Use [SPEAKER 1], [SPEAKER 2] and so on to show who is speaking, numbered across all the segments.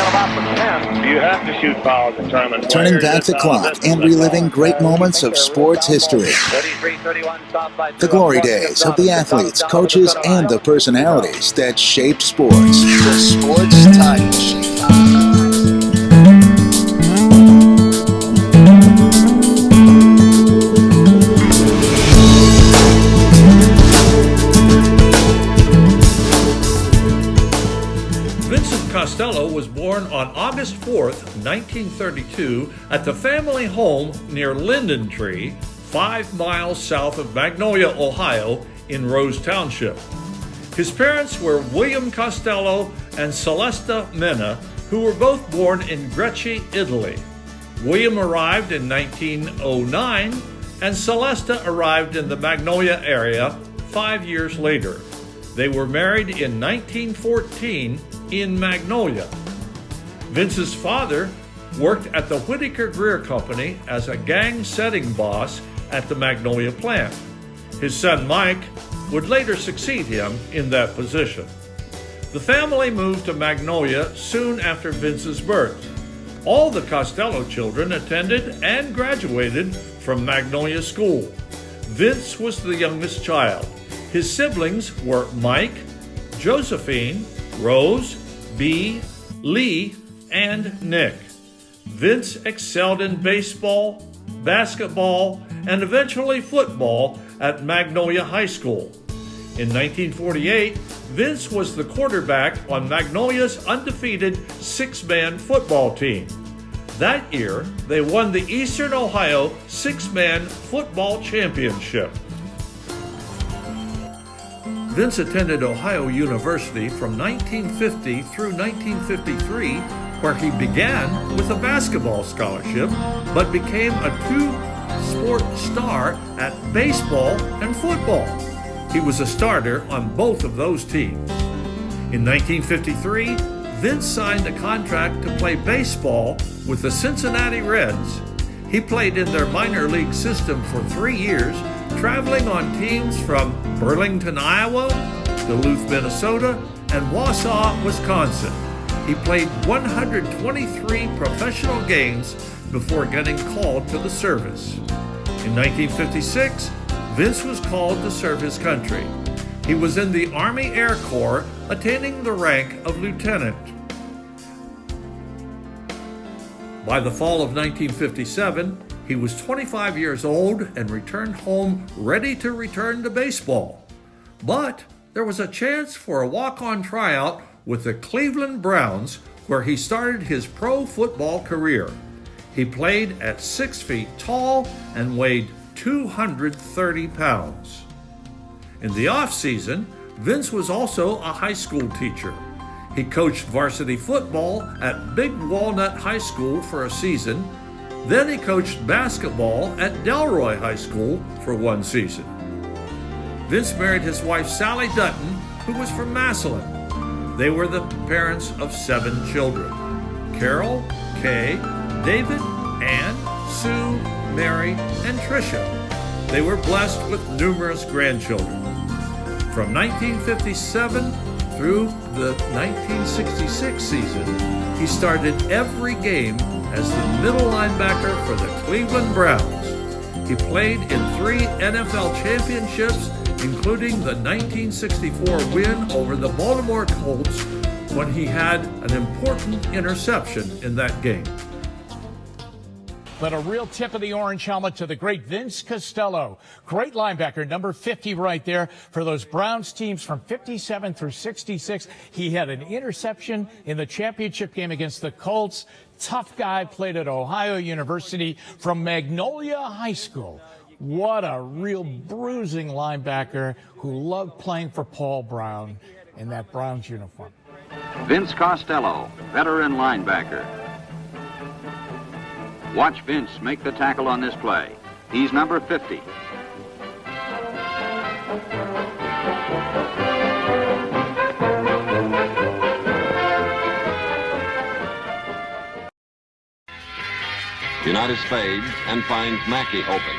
[SPEAKER 1] at about the 10. You have to shoot fouls in tournaments.
[SPEAKER 2] Turning back the clock and reliving great moments of sports history. The glory days of the athletes, coaches, and the personalities that shaped sports. The Sports Time Machine.
[SPEAKER 3] Costello was born on August 4th, 1932, at the family home near Linden Tree, 5 miles south of Magnolia, Ohio, in Rose Township. His parents were William Costello and Celesta Mena, who were both born in Greci, Italy. William arrived in 1909, and Celesta arrived in the Magnolia area 5 years later. They were married in 1914 in Magnolia. Vince's father worked at the Whitaker Greer Company as a gang setting boss at the Magnolia plant. His son Mike would later succeed him in that position. The family moved to Magnolia soon after Vince's birth. All the Costello children attended and graduated from Magnolia School. Vince was the youngest child. His siblings were Mike, Josephine, Rose, Bee, Lee, and Nick. Vince excelled in baseball, basketball, and eventually football at Magnolia High School. In 1948, Vince was the quarterback on Magnolia's undefeated 6-man football team. That year, they won the Eastern Ohio 6-man football championship. Vince attended Ohio University from 1950 through 1953, where he began with a basketball scholarship, but became a two-sport star at baseball and football. He was a starter on both of those teams. In 1953, Vince signed a contract to play baseball with the Cincinnati Reds. He played in their minor league system for 3 years, traveling on teams from Burlington, Iowa, Duluth, Minnesota, and Wausau, Wisconsin. He played 123 professional games before getting called to the service. In 1956, Vince was called to serve his country. He was in the Army Air Corps, attaining the rank of lieutenant. By the fall of 1957, he was 25 years old and returned home ready to return to baseball. But there was a chance for a walk-on tryout with the Cleveland Browns, where he started his pro football career. He played at 6 feet tall and weighed 230 pounds. In the off-season, Vince was also a high school teacher. He coached varsity football at Big Walnut High School for a season. Then he coached basketball at Delroy High School for 1 season. Vince married his wife Sally Dutton, who was from Massillon. They were the parents of 7 children: Carol, Kay, David, Ann, Sue, Mary, and Tricia. They were blessed with numerous grandchildren. From 1957 through the 1966 season, he started every game as the middle linebacker for the Cleveland Browns. He played in 3 NFL championships, including the 1964 win over the Baltimore Colts, when he had an important interception in that game.
[SPEAKER 4] But a real tip of the orange helmet to the great Vince Costello. Great linebacker, number 50 right there for those Browns teams from 57 through 66. He had an interception in the championship game against the Colts. Tough guy, played at Ohio University from Magnolia High School. What a real bruising linebacker who loved playing for Paul Brown in that Browns uniform.
[SPEAKER 5] Vince Costello, veteran linebacker. Watch Vince make the tackle on this play. He's number 50.
[SPEAKER 6] Unitas fades and finds Mackey open.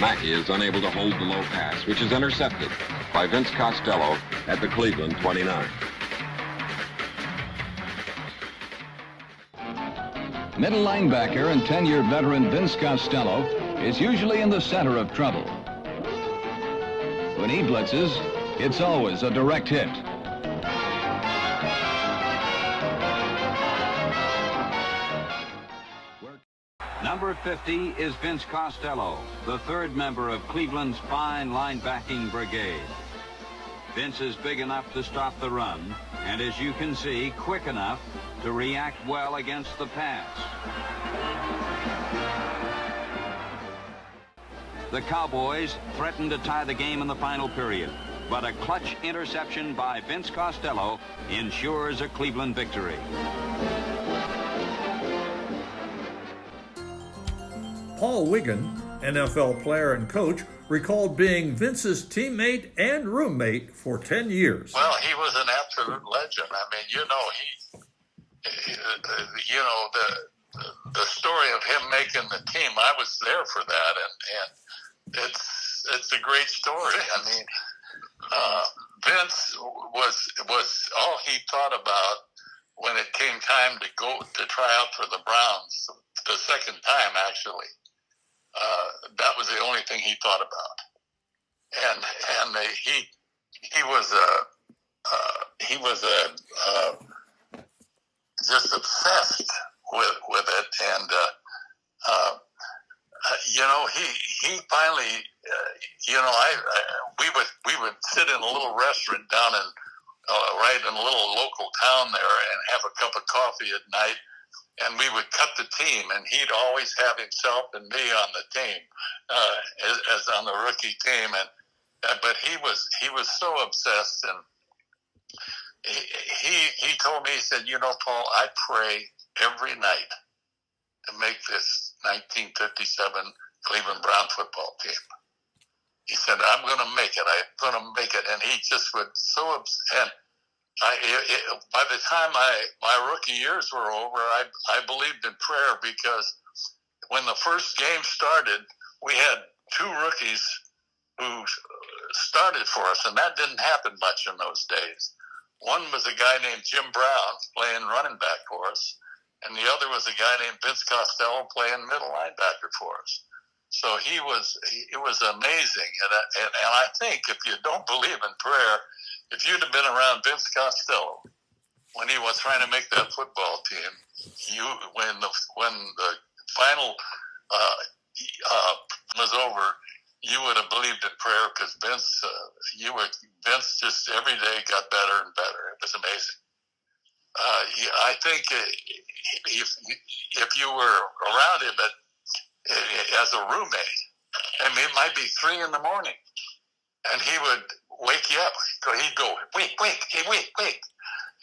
[SPEAKER 6] Mackey is unable to hold the low pass, which is intercepted by Vince Costello at the Cleveland 29.
[SPEAKER 7] Middle linebacker and 10-year veteran Vince Costello is usually in the center of trouble. When he blitzes, it's always a direct hit.
[SPEAKER 5] Number 50 is Vince Costello, the third member of Cleveland's fine linebacking brigade. Vince is big enough to stop the run, and as you can see, quick enough to react well against the pass. The Cowboys threatened to tie the game in the final period, but a clutch interception by Vince Costello ensures a Cleveland victory.
[SPEAKER 3] Paul Wiggin, NFL player and coach, recalled being Vince's teammate and roommate for 10 years.
[SPEAKER 8] Well, he was an absolute legend. I mean, the story of him making the team, I was there for that, and it's a great story. I mean, Vince was all he thought about when it came time to go to try out for the Browns the second time, actually. That was the only thing he thought about, and he was just obsessed with it, and he finally, we would sit in a little restaurant down in right in a little local town there and have a cup of coffee at night. And we would cut the team, and he'd always have himself and me on the team, as on the rookie team. But he was so obsessed, and he told me, he said, Paul, I pray every night to make this 1957 Cleveland Brown football team. He said, I'm going to make it. I'm going to make it. And he just would so obsessed. By the time my rookie years were over, I believed in prayer, because when the first game started, we had two rookies who started for us, and that didn't happen much in those days. One was a guy named Jim Brown playing running back for us, and the other was a guy named Vince Costello playing middle linebacker for us. So it was amazing, and I think if you don't believe in prayer, if you'd have been around Vince Costello when he was trying to make that football team, when the final was over, you would have believed in prayer, because Vince just every day got better and better. It was amazing. I think if you were around him as a roommate, I mean, it might be 3 a.m, and he would wake you up. He'd go, wake, hey, wake.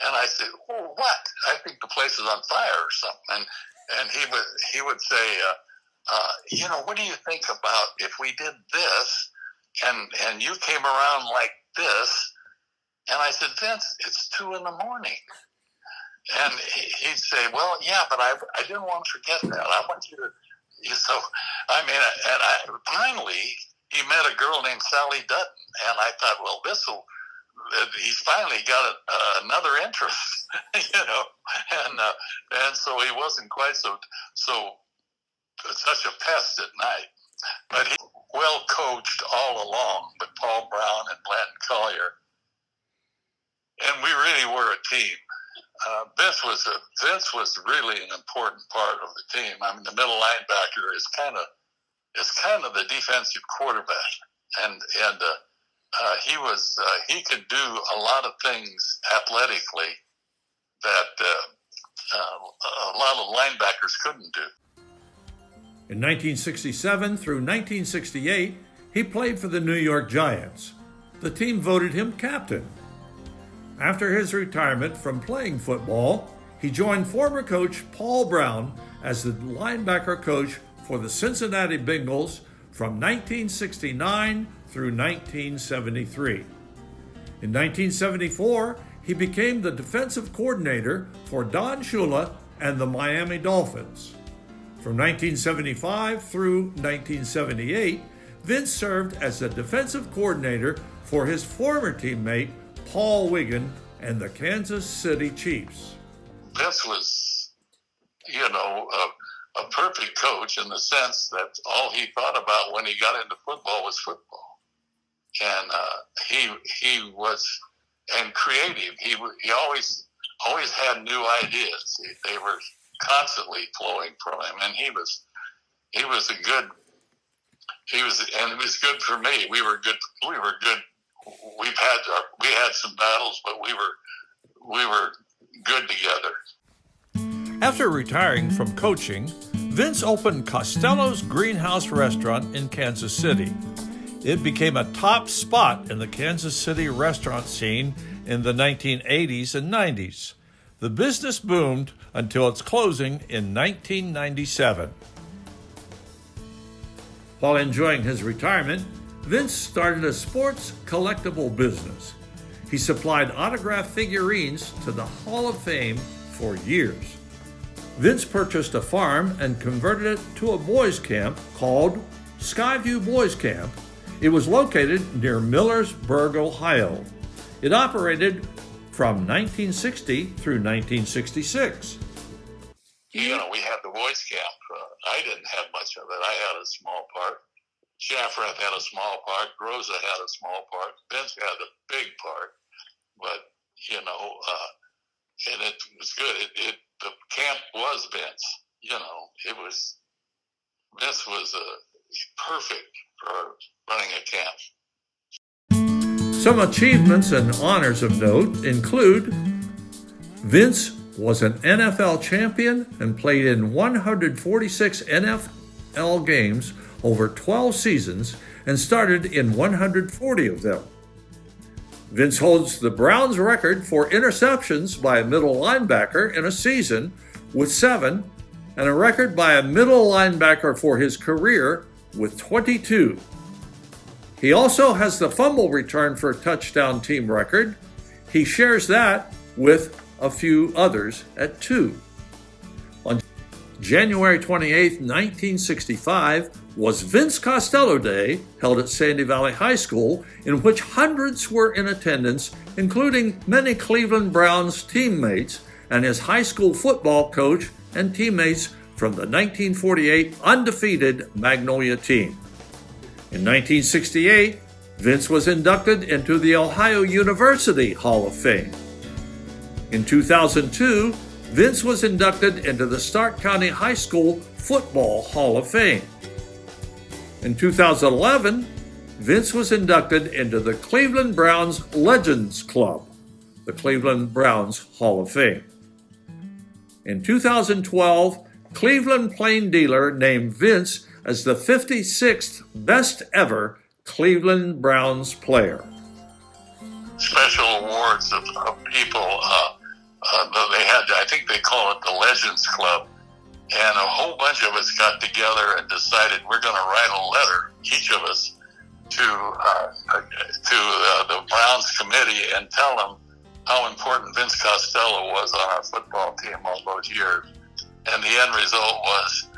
[SPEAKER 8] And I said, oh, what? I think the place is on fire or something. And he would say, what do you think about if we did this and you came around like this? And I said, Vince, it's 2 a.m. And he'd say, well, yeah, but I didn't want to forget that. I want you to, finally, he met a girl named Sally Dutton, and I thought, well, he's finally got another interest, and so he wasn't quite so such a pest at night. But he well coached all along with Paul Brown and Blanton Collier, and we really were a team. Vince was really an important part of the team. I mean, the middle linebacker is kind of the defensive quarterback, and he could do a lot of things athletically that a lot of linebackers couldn't do.
[SPEAKER 3] In 1967 through 1968, he played for the New York Giants. The team voted him captain. After his retirement from playing football, he joined former coach Paul Brown as the linebacker coach for the Cincinnati Bengals from 1969 through 1973. In 1974, he became the defensive coordinator for Don Shula and the Miami Dolphins. From 1975 through 1978, Vince served as the defensive coordinator for his former teammate Paul Wiggin and the Kansas City Chiefs.
[SPEAKER 8] Vince was a perfect coach in the sense that all he thought about when he got into football was football. And he was and creative. He always had new ideas. They were constantly flowing from him, and he was good for me. We were good. We had some battles, but we were good together.
[SPEAKER 3] After retiring from coaching, Vince opened Costello's Greenhouse Restaurant in Kansas City. It became a top spot in the Kansas City restaurant scene in the 1980s and 90s. The business boomed until its closing in 1997. While enjoying his retirement, Vince started a sports collectible business. He supplied autographed figurines to the Hall of Fame for years. Vince purchased a farm and converted it to a boys' camp called Skyview Boys Camp. It was located near Millersburg, Ohio. It operated from 1960 through 1966.
[SPEAKER 8] We had the boys' camp. I didn't have much of it. I had a small part. Shaffrath had a small part. Groza had a small part. Vince had a big part. But, and it was good. The camp was Vince. Vince was perfect for running a camp.
[SPEAKER 3] Some achievements and honors of note include Vince was an NFL champion and played in 146 NFL games over 12 seasons and started in 140 of them. Vince holds the Browns record for interceptions by a middle linebacker in a season with 7, and a record by a middle linebacker for his career with 22. He also has the fumble return for a touchdown team record. He shares that with a few others at 2. On January 28, 1965, was Vince Costello Day, held at Sandy Valley High School, in which hundreds were in attendance, including many Cleveland Browns teammates and his high school football coach and teammates from the 1948 undefeated Magnolia team. In 1968, Vince was inducted into the Ohio University Hall of Fame. In 2002, Vince was inducted into the Stark County High School Football Hall of Fame. In 2011, Vince was inducted into the Cleveland Browns Legends Club, the Cleveland Browns Hall of Fame. In 2012, Cleveland Plain Dealer named Vince as the 56th best ever Cleveland Browns player.
[SPEAKER 8] Special awards of people. They had, I think they call it the Legends Club, and a whole bunch of us got together and decided we're going to write a letter, each of us, to the Browns committee and tell them how important Vince Costello was on our football team all those years. And the end result was,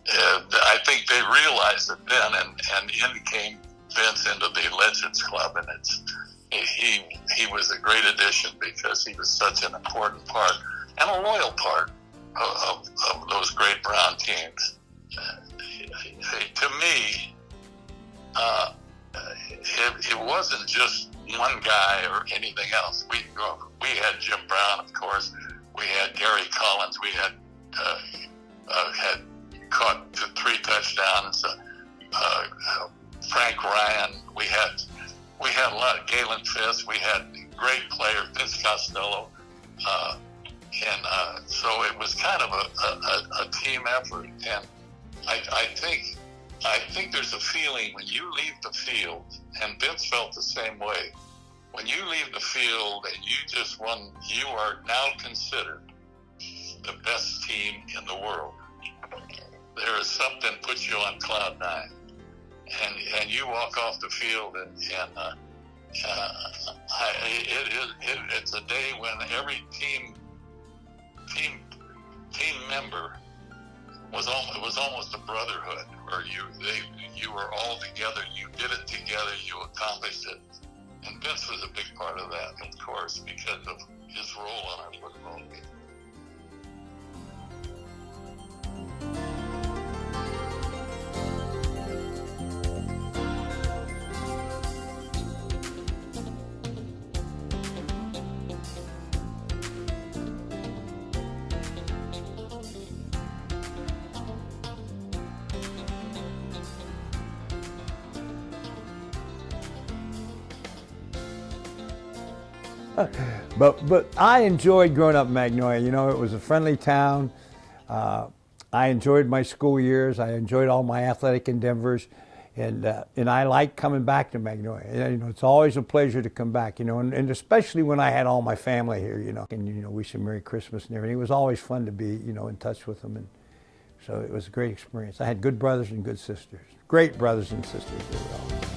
[SPEAKER 8] I think they realized it then, and in came Vince into the Legends Club, and he was a great addition because he was such an important part and a loyal part of those great Brown teams. To me, it wasn't just one guy or anything else. We had Jim Brown, of course. We had Gary Collins. We had caught 3 touchdowns. Frank Ryan. We had a lot of Galen Fisk. We had great players, Vince Costello, and so it was kind of a team effort. And I think there's a feeling when you leave the field, and Vince felt the same way. When you leave the field and you just won, you are now considered the best team in the world. There is something puts you on cloud 9, and you walk off the field, and it's a day when every team member was almost a brotherhood, where you were all together, you did it together, you accomplished it, and Vince was a big part of that, of course, because of his role on our football team.
[SPEAKER 9] But I enjoyed growing up in Magnolia. You know, it was a friendly town. I enjoyed my school years. I enjoyed all my athletic endeavors, and I like coming back to Magnolia. You know, it's always a pleasure to come back. You know, and especially when I had all my family here. You know, and wish them Merry Christmas and everything. It was always fun to be in touch with them, and so it was a great experience. I had good brothers and good sisters. Great brothers and sisters. They were all.